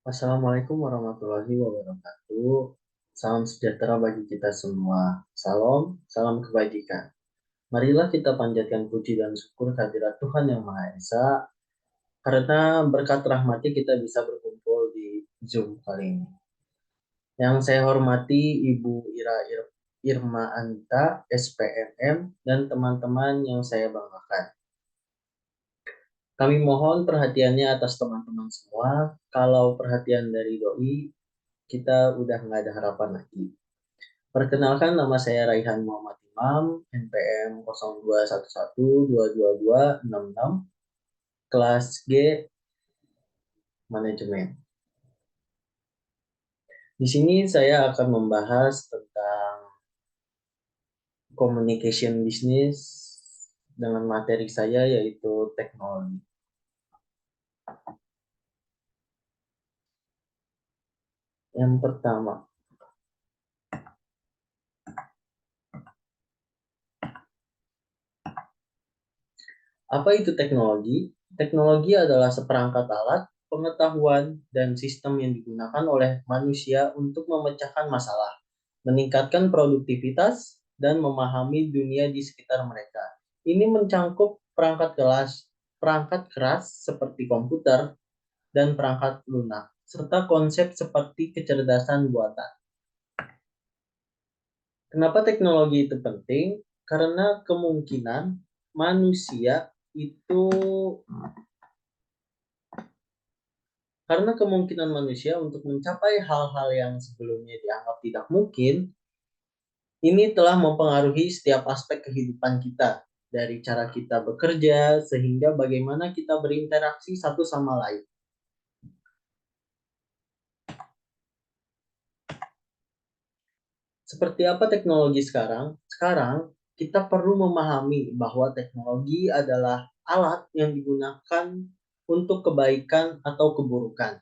Assalamualaikum warahmatullahi wabarakatuh. Salam sejahtera bagi kita semua. Salam kebajikan. Marilah kita panjatkan puji dan syukur kehadirat Tuhan Yang Maha Esa, karena berkat rahmatnya kita bisa berkumpul di Zoom kali ini. Yang saya hormati Ibu Irma Anta, SPNM, dan teman-teman yang saya banggakan. Kami mohon perhatiannya atas teman-teman semua. Kalau perhatian dari doi, kita udah nggak ada harapan lagi. Perkenalkan, nama saya Raihan Muhammad Imam, NPM 0211222266, kelas G, Manajemen. Di sini saya akan membahas tentang communication business dengan materi saya yaitu teknologi. Yang pertama, apa itu teknologi? Teknologi adalah seperangkat alat, pengetahuan, dan sistem yang digunakan oleh manusia untuk memecahkan masalah, meningkatkan produktivitas, dan memahami dunia di sekitar mereka. Ini mencangkup perangkat keras seperti komputer dan perangkat lunak, serta konsep seperti kecerdasan buatan. Kenapa teknologi itu penting? Karena manusia itu karena kemungkinan manusia untuk mencapai hal-hal yang sebelumnya dianggap tidak mungkin, ini telah mempengaruhi setiap aspek kehidupan kita, dari cara kita bekerja sehingga bagaimana kita berinteraksi satu sama lain. Seperti apa teknologi sekarang? Sekarang kita perlu memahami bahwa teknologi adalah alat yang digunakan untuk kebaikan atau keburukan.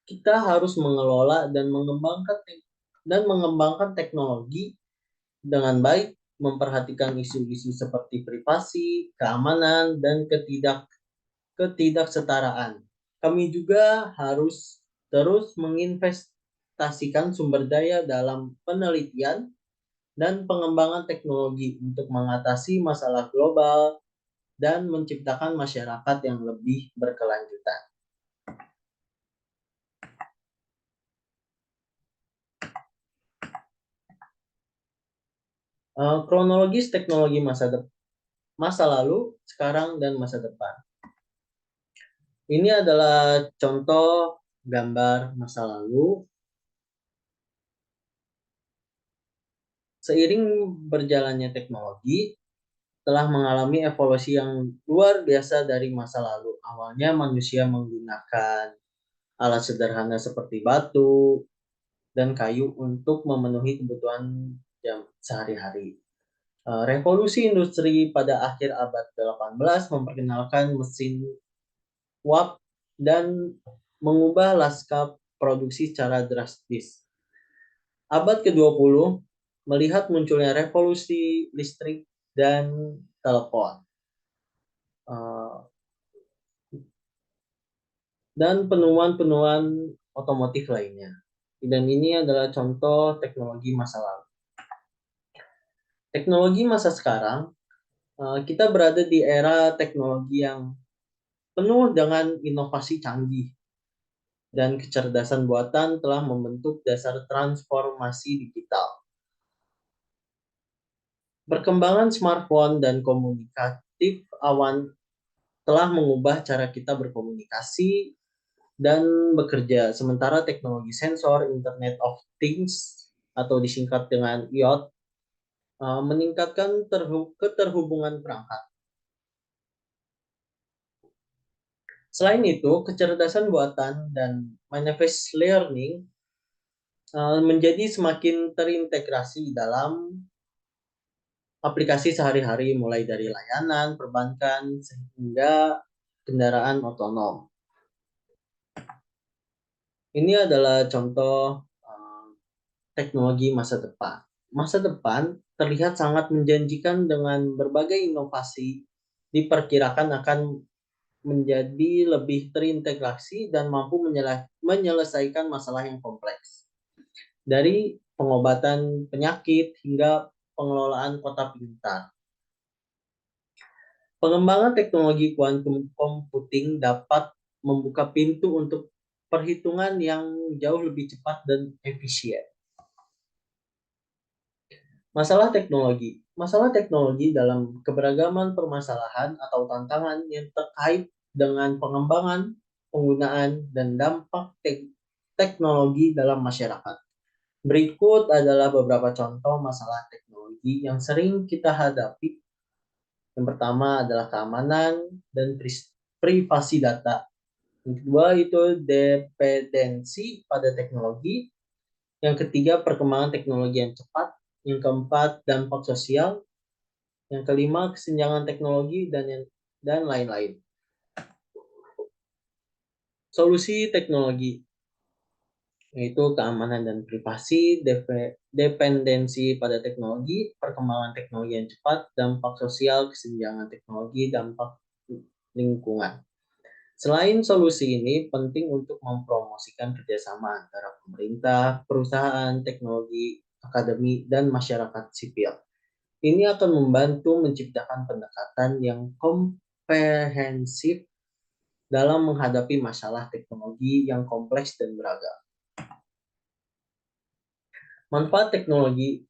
Kita harus mengelola dan mengembangkan teknologi dengan baik, memperhatikan isu-isu seperti privasi, keamanan, dan ketidaksetaraan. Kami juga harus terus menginvestasikan sumber daya dalam penelitian dan pengembangan teknologi untuk mengatasi masalah global dan menciptakan masyarakat yang lebih berkelanjutan. Kronologis teknologi masa lalu, sekarang, dan masa depan. Ini adalah contoh gambar masa lalu. Seiring berjalannya teknologi, telah mengalami evolusi yang luar biasa dari masa lalu. Awalnya manusia menggunakan alat sederhana seperti batu dan kayu untuk memenuhi kebutuhan jam sehari-hari. Revolusi industri pada akhir abad 18 memperkenalkan mesin uap dan mengubah lanskap produksi secara drastis. Abad ke-20 melihat munculnya revolusi listrik dan telepon. Dan penemuan-penemuan otomotif lainnya. Dan ini adalah contoh teknologi masa lalu. Teknologi masa sekarang, kita berada di era teknologi yang penuh dengan inovasi canggih dan kecerdasan buatan telah membentuk dasar transformasi digital. Perkembangan smartphone dan komunikatif awan telah mengubah cara kita berkomunikasi dan bekerja. Sementara teknologi sensor, Internet of Things, atau disingkat dengan IoT, meningkatkan keterhubungan perangkat. Selain itu, kecerdasan buatan dan manifest learning menjadi semakin terintegrasi dalam aplikasi sehari-hari, mulai dari layanan, perbankan, sehingga kendaraan otonom. Ini adalah contoh teknologi masa depan. Masa depan terlihat sangat menjanjikan dengan berbagai inovasi diperkirakan akan menjadi lebih terintegrasi dan mampu menyelesaikan masalah yang kompleks. Dari pengobatan penyakit hingga pengelolaan kota pintar. Pengembangan teknologi quantum computing dapat membuka pintu untuk perhitungan yang jauh lebih cepat dan efisien. Masalah teknologi. Masalah teknologi dalam keberagaman permasalahan atau tantangan yang terkait dengan pengembangan, penggunaan, dan dampak teknologi dalam masyarakat. Berikut adalah beberapa contoh masalah teknologi yang sering kita hadapi. Yang pertama adalah keamanan dan privasi data. Yang kedua itu dependensi pada teknologi. Yang ketiga, perkembangan teknologi yang cepat. Yang keempat, dampak sosial. Yang kelima, kesenjangan teknologi dan lain-lain. Solusi teknologi yaitu keamanan dan privasi, dependensi pada teknologi, perkembangan teknologi yang cepat, dampak sosial, kesenjangan teknologi, dampak lingkungan. Selain solusi ini, penting untuk mempromosikan kerjasama antara pemerintah, perusahaan, teknologi, akademi, dan masyarakat sipil. Ini akan membantu menciptakan pendekatan yang komprehensif dalam menghadapi masalah teknologi yang kompleks dan beragam. Manfaat teknologi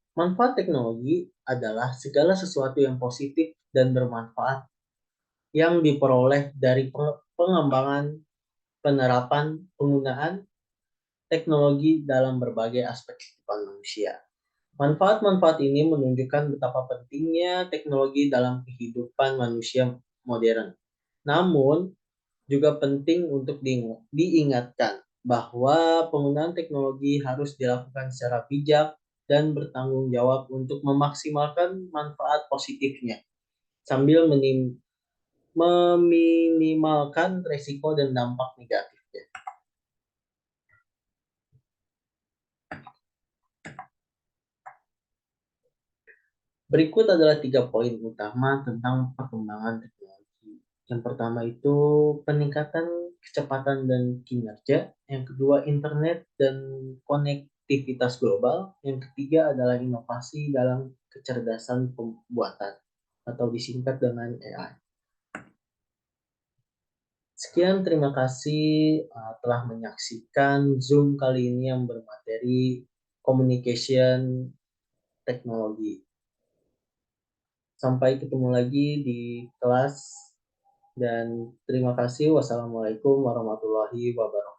adalah segala sesuatu yang positif dan bermanfaat yang diperoleh dari pengembangan, penerapan, penggunaan teknologi dalam berbagai aspek kehidupan manusia. Manfaat-manfaat ini menunjukkan betapa pentingnya teknologi dalam kehidupan manusia modern. Namun, juga penting untuk diingatkan bahwa penggunaan teknologi harus dilakukan secara bijak dan bertanggung jawab untuk memaksimalkan manfaat positifnya, sambil meminimalkan resiko dan dampak negatifnya. Berikut adalah 3 poin utama tentang perkembangan teknologi. Yang pertama itu peningkatan kecepatan dan kinerja. Yang kedua internet dan konektivitas global. Yang ketiga adalah inovasi dalam kecerdasan pembuatan atau disingkat dengan AI. Sekian, terima kasih telah menyaksikan Zoom kali ini yang bermateri communication teknologi. Sampai ketemu lagi di kelas dan terima kasih. Wassalamualaikum warahmatullahi wabarakatuh.